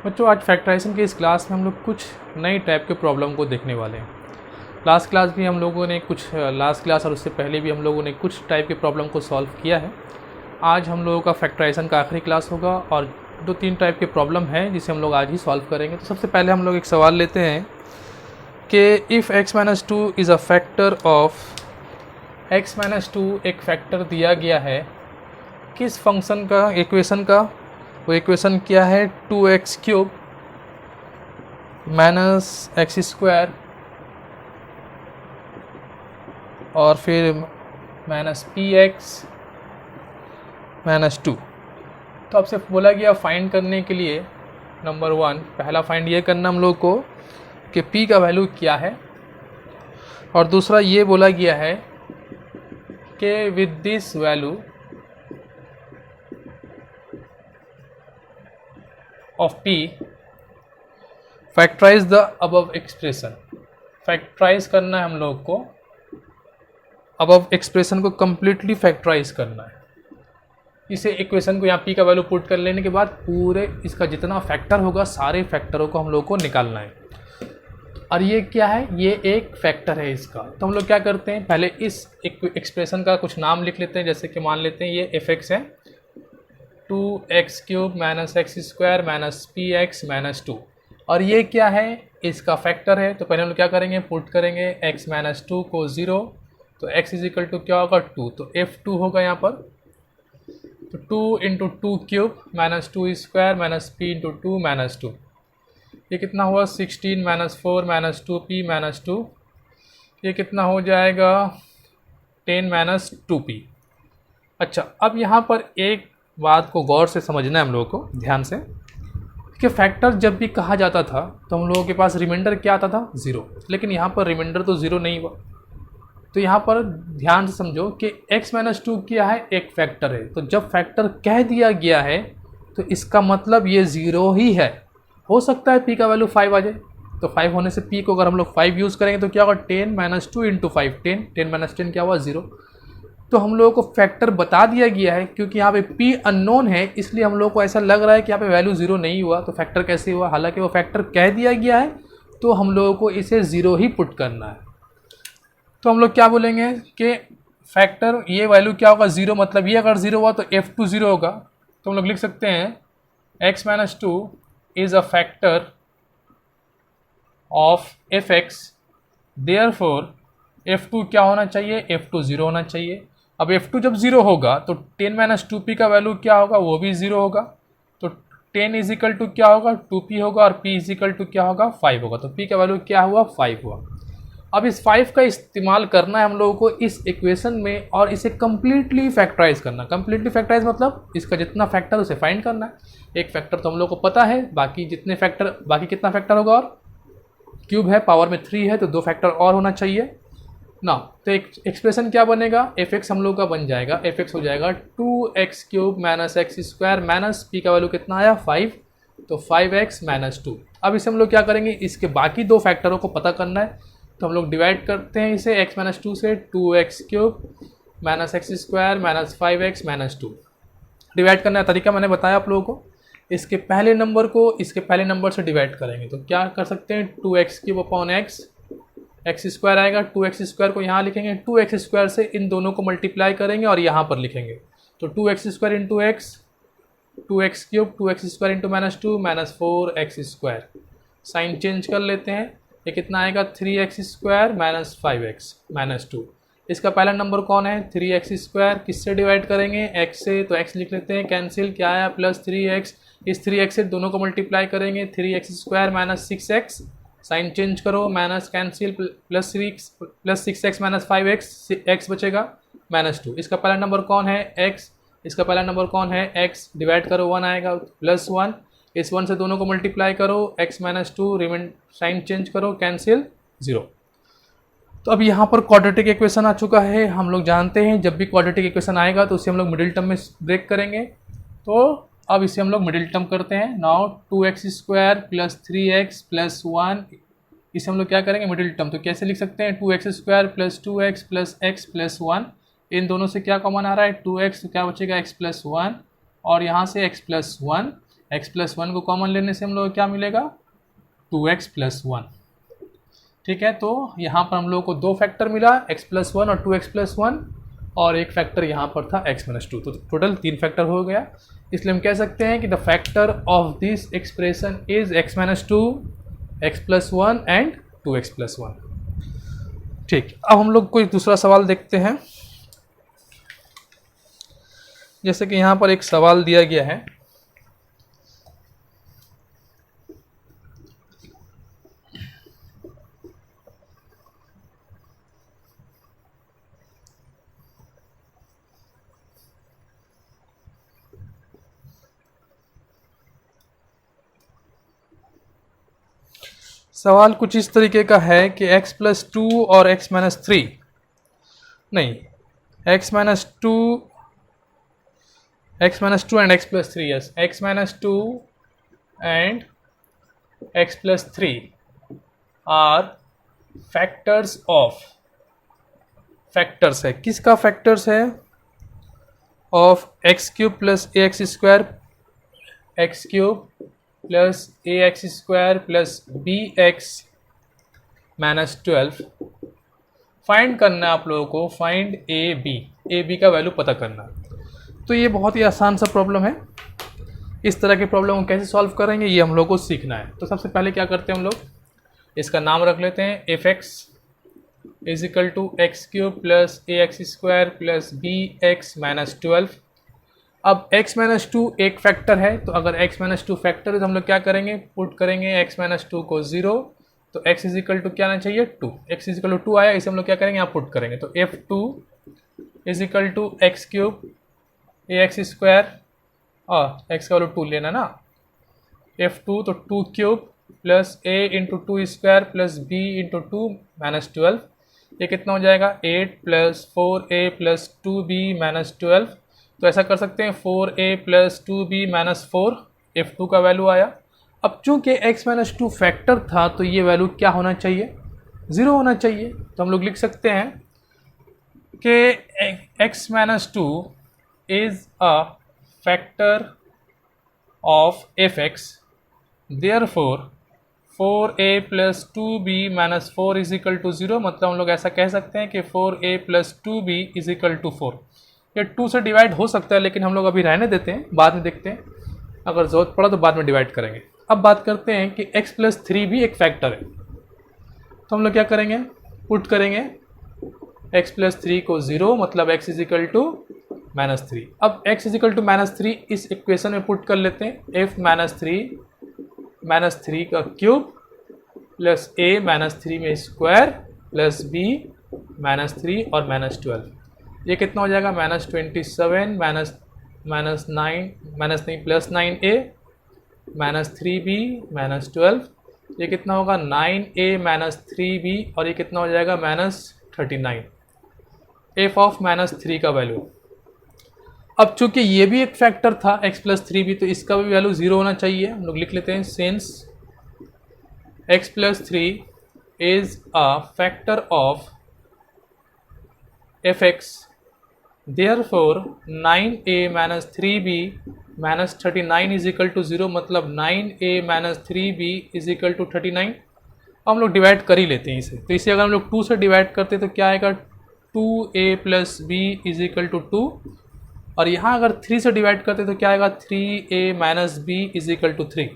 बच्चों आज फैक्टराइजेशन की इस क्लास में हम लोग कुछ नई टाइप के प्रॉब्लम को देखने वाले हैं। लास्ट क्लास भी हम लोगों ने लास्ट क्लास और उससे पहले भी हम लोगों ने कुछ टाइप के प्रॉब्लम को सॉल्व किया है। आज हम लोगों का फैक्टराइजेशन का आखिरी क्लास होगा और 2-3 टाइप के प्रॉब्लम हैं जिसे हम लोग आज ही सॉल्व करेंगे। तो सबसे पहले हम लोग एक सवाल लेते हैं कि if x-2 is a factor of x-2 एक फैक्टर दिया गया है किस फंक्शन का, इक्वेशन का। वो इक्वेशन क्या है, 2x³ - x² और फिर -px - 2। तो आपसे बोला गया फाइंड करने के लिए नंबर 1 पहला फाइंड ये करना हम लोग को कि p का वैल्यू क्या है, और दूसरा ये बोला गया है कि with this value of p factorise the above expression. Factorise करना है हम लोग को, अबव एक्सप्रेशन को कंप्लीटली फैक्टराइज करना है। इसे इक्वेशन को यहाँ p का वैल्यू पुट कर लेने के बाद पूरे इसका जितना फैक्टर होगा सारे फैक्टरों को हम लोग को निकालना है। और ये क्या है, ये एक फैक्टर है इसका। तो हम लोग क्या करते हैं, पहले इस एक्सप्रेशन का कुछ नाम लिख लेते हैं। जैसे कि मान लेते हैं ये fx है, 2x³ - x² - px - 2, और ये क्या है, इसका फैक्टर है। तो पहले हम लोग क्या करेंगे, पुट करेंगे x - 2 को 0, तो x = क्या होगा 2, तो f2 होगा यहाँ पर। तो 2 × 2³ - 2² - p × 2 - 2, ये कितना हुआ 16 - 4 - 2p - 2, ये कितना हो जाएगा 10 - 2p। अच्छा, अब यहाँ पर एक बात को गौर से समझना है हम लोगों को, ध्यान से, कि फैक्टर जब भी कहा जाता था तो हम लोगों के पास रिमाइंडर क्या आता था 0, लेकिन यहाँ पर रिमाइंडर तो 0 नहीं हुआ। तो यहाँ पर ध्यान से समझो कि x - 2 क्या है, एक फैक्टर है। तो जब फैक्टर कह दिया गया है तो इसका मतलब ये 0 ही है। हो सकता है p का वैल्यू 5 आ जाए, तो 5 होने से p को अगर हम लोग 5 यूज़ करेंगे तो क्या होगा 10 - 2 × 5, 10 - 10 क्या हुआ 0। तो हम लोगों को फैक्टर बता दिया गया है, क्योंकि यहाँ पे p अननोन है इसलिए हम लोग को ऐसा लग रहा है कि यहाँ पे वैल्यू 0 नहीं हुआ। तो फैक्टर कैसे हुआ, हालांकि वो फैक्टर कह दिया गया है तो हम लोगों को इसे 0 ही पुट करना है। तो हम लोग क्या बोलेंगे कि फैक्टर ये वैल्यू क्या होगा 0, मतलब ये अगर 0 हुआ तो f2 0 होगा। तो हम लोग लिख सकते हैं x - 2 is a factor of fx, therefore f2 क्या होना चाहिए, f2 0 होना चाहिए। अब f2 जब 0 होगा तो 10 - 2p का वैल्यू क्या होगा, वो भी 0 होगा। तो 10 = क्या होगा 2p होगा, और p = क्या होगा 5 होगा। तो p का वैल्यू क्या हुआ 5 हुआ। अब इस 5 का इस्तेमाल करना है हम लोगों को इस इक्वेशन में और इसे कम्प्लीटली फैक्टराइज करना। कम्प्लीटली फैक्टराइज मतलब इसका जितना फैक्टर उसे फाइंड करना है। एक फैक्टर तो हम लोग को पता है, बाकी जितने फैक्टर, बाकी कितना फैक्टर होगा, और क्यूब है, पावर में 3 है, तो 2 फैक्टर और होना चाहिए ना। तो एक एक्सप्रेशन क्या बनेगा, fx हम लोग का बन जाएगा, fx हो जाएगा 2x³ - x² - p का वैल्यू कितना आया 5, तो 5x - 2। अब इसे हम लोग क्या करेंगे, इसके बाकी 2 फैक्टरों को पता करना है। तो हम लोग डिवाइड करते हैं इसे x - 2 से, 2x³ - x² - 5x - 2। डिवाइड करने का तरीका मैंने बताया आप लोगों को। इसके पहले नंबर को इसके पहले नंबर से डिवाइड करेंगे तो क्या कर सकते हैं, 2x³ x स्क्वायर आएगा, 2x² को यहाँ लिखेंगे, 2x² से इन दोनों को मल्टीप्लाई करेंगे और यहाँ पर लिखेंगे। तो 2x² × x, 2x³ 2x² × -2 -4x²। Sign change कर लेते हैं, ये कितना आएगा 3x² - 5x - 2। इसका पहला नंबर कौन है 3x², किससे डिवाइड करेंगे x से, तो x लिख लेते हैं, कैंसिल, क्या आया +3x। इस 3x से दोनों को मल्टीप्लाई करेंगे, 3x² - 6x, साइन चेंज करो, minus cancel, +6x - 5x, x बचेगा -2। इसका पहला नंबर कौन है x, इसका पहला नंबर कौन है x, डिवाइड करो 1 आएगा, +1, इस 1 से दोनों को मल्टीप्लाई करो, x - 2, रिमेंड, साइन चेंज करो, कैंसिल, 0। तो अब यहाँ पर क्वाड्रेटिक इक्वेशन आ चुका है। हम लोग जानते हैं जब भी क्वाड्रेटिक इक्वेशन आएगा तो उसे हम लोग मिडिल टर्म में ब्रेक करेंगे। तो अब इसे हम लोग मिडिल टर्म करते हैं। नाउ 2x² + 3x + 1, इसे हम लोग क्या करेंगे मिडिल टर्म। तो कैसे लिख सकते हैं, 2x² + 2x + x + 1, इन दोनों से क्या कॉमन आ रहा है 2x, तो क्या बचेगा x + 1, और यहाँ से x + 1, x प्लस वन को कॉमन लेने से हम लोग को क्या मिलेगा 2x प्लस वन। ठीक है, तो यहाँ पर हम लोग को दो फैक्टर मिला x प्लस वन और 2x प्लस वन, और एक फैक्टर यहाँ पर था x माइनस टू, तो टोटल तीन फैक्टर हो गया। इसलिए हम कह सकते हैं कि the factor of this expression is x minus to, x plus one and 2x plus one. ठीक, अब हम लोग कोई दूसरा सवाल देखते हैं। जैसे कि यहाँ पर एक सवाल दिया गया है, सवाल कुछ इस तरीके का है कि x प्लस टू और x माइनस थ्री, नहीं x minus two and x plus three, yes x minus two and x plus three are factors of, factors है किसका फैक्टर्स है of x cube plus a x square, x cube plus a x square plus b x minus 12। Find करना है आप लोगों को, find a b का value पता करना। तो ये बहुत ही आसान सा प्रॉब्लम है। इस तरह के प्रॉब्लम को कैसे सॉल्व करेंगे ये हम लोग को सीखना है। तो सबसे पहले क्या करते हैं हम लोग, इसका नाम रख लेते हैं f x is equal to x cube plus a x square plus b x minus 12। अब x माइनस टू एक फैक्टर है, तो अगर x माइनस टू फैक्टर है तो हम लोग क्या करेंगे, पुट करेंगे x माइनस टू को 0, तो x इज इक्वल टू क्या आना चाहिए 2, x इज इक्वल टू 2 आया, इसे हम लोग क्या करेंगे यहाँ पुट करेंगे, तो f2 is equal to x cube a x square और x का वैल्यू 2 लेना ना, f2 तो 2 cube plus a into two square plus b into two minus 12, ये कितना हो जाएगा 8 plus 4a plus 2b minus 12। तो ऐसा कर सकते हैं 4a plus 2b minus 4, f2 का वैल्यू आया। अब चूंकि x माइनस टू फैक्टर था तो ये वैल्यू क्या होना चाहिए, 0 होना चाहिए। तो हम लोग लिख सकते हैं कि x minus two is a factor of f x, therefore 4a plus 2b minus 4 is equal to 0। मतलब हम लोग ऐसा कह सकते हैं कि 4a plus 2b is equal to 4। ये 2 से डिवाइड हो सकता है, लेकिन हम लोग अभी रहने देते हैं, बाद में देखते हैं, अगर ज़रूरत पड़ा तो बाद में डिवाइड करेंगे। अब बात करते हैं कि x प्लस थ्री भी एक फैक्टर है, तो हम लोग क्या करेंगे, पुट करेंगे x प्लस थ्री को 0, मतलब x is equal to minus three. अब x is equal to minus three इस इक्वेशन में पुट कर लेते हैं, f माइनस थ्री का cube plus a minus three में square plus b minus three और माइनस 12, ये कितना हो जाएगा minus 27 minus 9 plus 9a minus 3b minus 12, ये कितना होगा 9a माइनस 3b और ये कितना हो जाएगा माइनस 39, एफ ऑफ माइनस 3 का वैल्यू। अब चूंकि ये भी एक फैक्टर था x प्लस थ्री भी, तो इसका भी वैल्यू 0 होना चाहिए। हम लोग लिख लेते हैं since x plus three is a factor of f x, therefore 9a minus 3b minus 39 is equal to 0, मतलब 9a minus 3b is equal to 39। अब हम लोग डिवाइड कर ही लेते हैं इसे, तो इसे अगर हम लोग 2 से डिवाइड करते तो क्या आएगा 2a plus b is equal to 2, और यहाँ अगर 3 से डिवाइड करते तो क्या आएगा 3a minus b is equal to 3।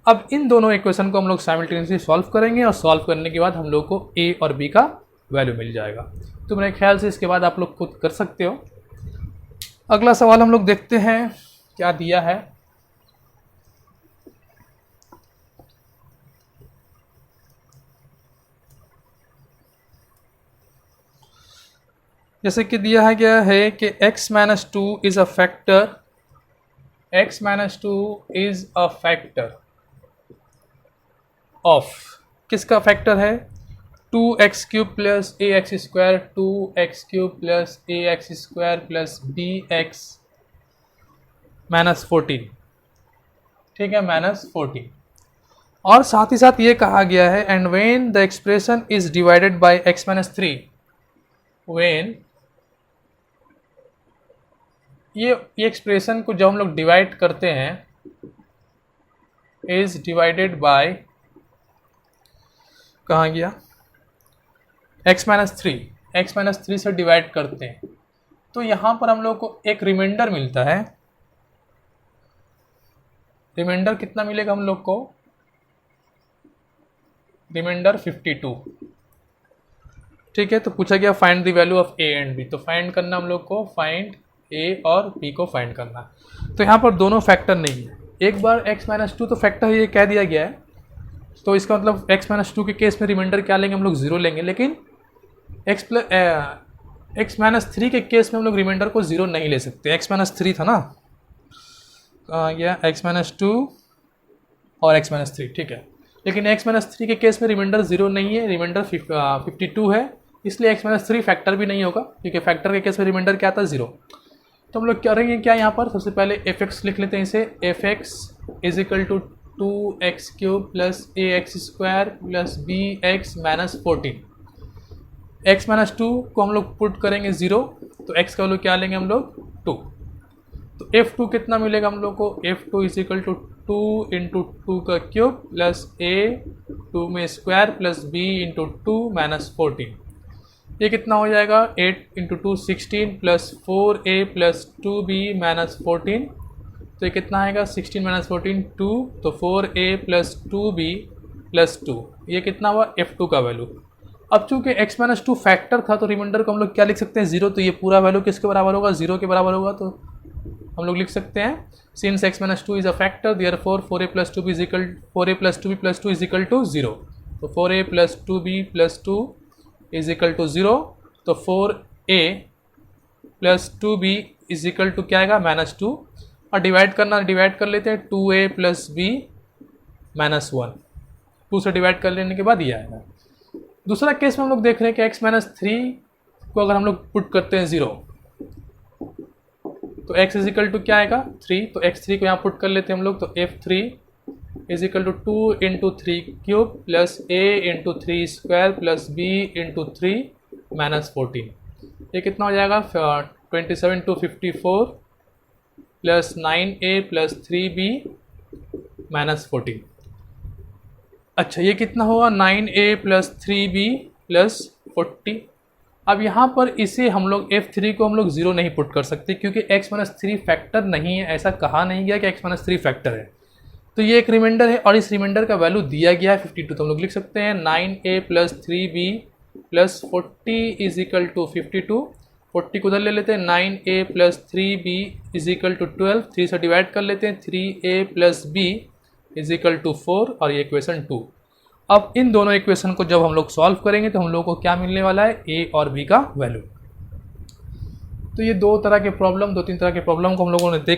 अब इन दोनों इक्वेशन को हम लोग साइमल्टेनियसली सॉल्व करेंगे, और सॉल्व करने के बाद हम लोग को a और b का वैल्यू मिल जाएगा। तो मेरे ख्याल से इसके बाद आप लोग खुद कर सकते हो। अगला सवाल हम लोग देखते हैं क्या दिया है। जैसे कि दिया गया है कि x minus two is a factor, x minus two is a factor of, किसका फैक्टर है 2x cube plus a x square, 2x cube plus a x square plus b x minus 14, ठीक है माइनस 14। और साथ ही साथ ये कहा गया है and when the expression is divided by x minus three, when ये एक्सप्रेशन को जब हम लोग डिवाइड करते हैं इज डिवाइडेड बाय, कहाँ गया, x-3 से डिवाइड करते हैं तो यहाँ पर हम लोग को एक रिमाइंडर मिलता है। रिमाइंडर कितना मिलेगा हम लोग को, रिमाइंडर 52। ठीक है, तो पूछा गया find the value of a and b, तो फाइंड करना हम लोग को, फाइंड a और b को फाइंड करना। तो यहाँ पर दोनों फैक्टर नहीं है, एक बार x-2 तो फैक्टर ये कह दिया गया है, तो इसका मतलब x-2 के केस में रिमाइंडर क्या लेंगे हम लोग, 0 लेंगे। लेकिन x-3 के केस में हम लोग रिमाइंडर को 0 नहीं ले सकते। x-3 था ना, कहाँ गया, x-2 और x-3, ठीक है। लेकिन x-3 के केस में रिमाइंडर 0 नहीं है, रिमाइंडर 52 है, इसलिए x-3 फैक्टर भी नहीं होगा, क्योंकि फैक्टर के केस में रिमाइंडर क्या था, 0। तो हम लोग करेंगे क्या, यहाँ पर सबसे पहले fx लिख लेते हैं इसे, fx is equal to 2x³ plus ax² plus bx minus 14। x-2 को हम लोग पुट करेंगे 0, तो x का वैल्यू क्या लेंगे हम लोग, 2। तो f2 कितना मिलेगा हम लोग को, f2 is equal to 2 into 2 का क्यूब प्लस a 2 में square plus b into 2 minus 14। ये कितना हो जाएगा, 8 into 2 16 plus 4a plus 2b minus 14। तो ये कितना आएगा, 16 माइनस 14 2, तो 4a प्लस 2b प्लस 2, ये कितना हुआ, f2 का वैल्यू। अब चूंकि x-2 फैक्टर था तो रिमाइंडर को हम लोग क्या लिख सकते हैं, 0, तो ये पूरा वैल्यू किसके बराबर होगा, 0 के बराबर होगा। तो हम लोग लिख सकते हैं since x-2 is a factor therefore 4a plus 2b is equal 4a plus 2b plus 2 is equal to 0। तो 4a plus 2b plus 2 is equal to 0, तो 4a plus 2b is equal to क्या आएगा, -2, और divide करना, divide कर लेते हैं, 2a plus b minus 1, 2 से डिवाइड कर लेने के बाद ये आएगा। दूसरा केस में हम लोग देख रहे हैं कि x-3 को अगर हम लोग पुट करते हैं 0, तो x इज इक्वल टू क्या आएगा, 3, तो x3 को यहाँ पुट कर लेते हैं हम लोग, तो f3 is equal to 2 into 3 cube plus a into 3 square plus b into 3 minus 14। ये कितना हो जाएगा, 27 to 54 plus 9a plus 3b minus 14। अच्छा, ये कितना होगा, 9a प्लस 3b प्लस 40। अब यहाँ पर इसे हम लोग f3 को हम लोग 0 नहीं पुट कर सकते, क्योंकि x-3 फैक्टर नहीं है, ऐसा कहा नहीं गया कि x-3 फैक्टर है। तो ये एक रिमाइंडर है और इस रिमाइंडर का वैल्यू दिया गया है 52, तो हम लोग लिख सकते हैं 9a plus 3b plus 40 is equal to 52। 40 को उधर ले लेते हैं, 9a plus 3b is equal to 12, 3 से डिवाइड कर लेते हैं, 3a plus b is equal to 4, और ये इक्वेशन 2। अब इन दोनों इक्वेशन को जब हम लोग सॉल्व करेंगे तो हम लोग को क्या मिलने वाला है, a और b का वैल्यू। तो ये दो तीन तरह के प्रॉब्लम को हम लोगों ने देखा।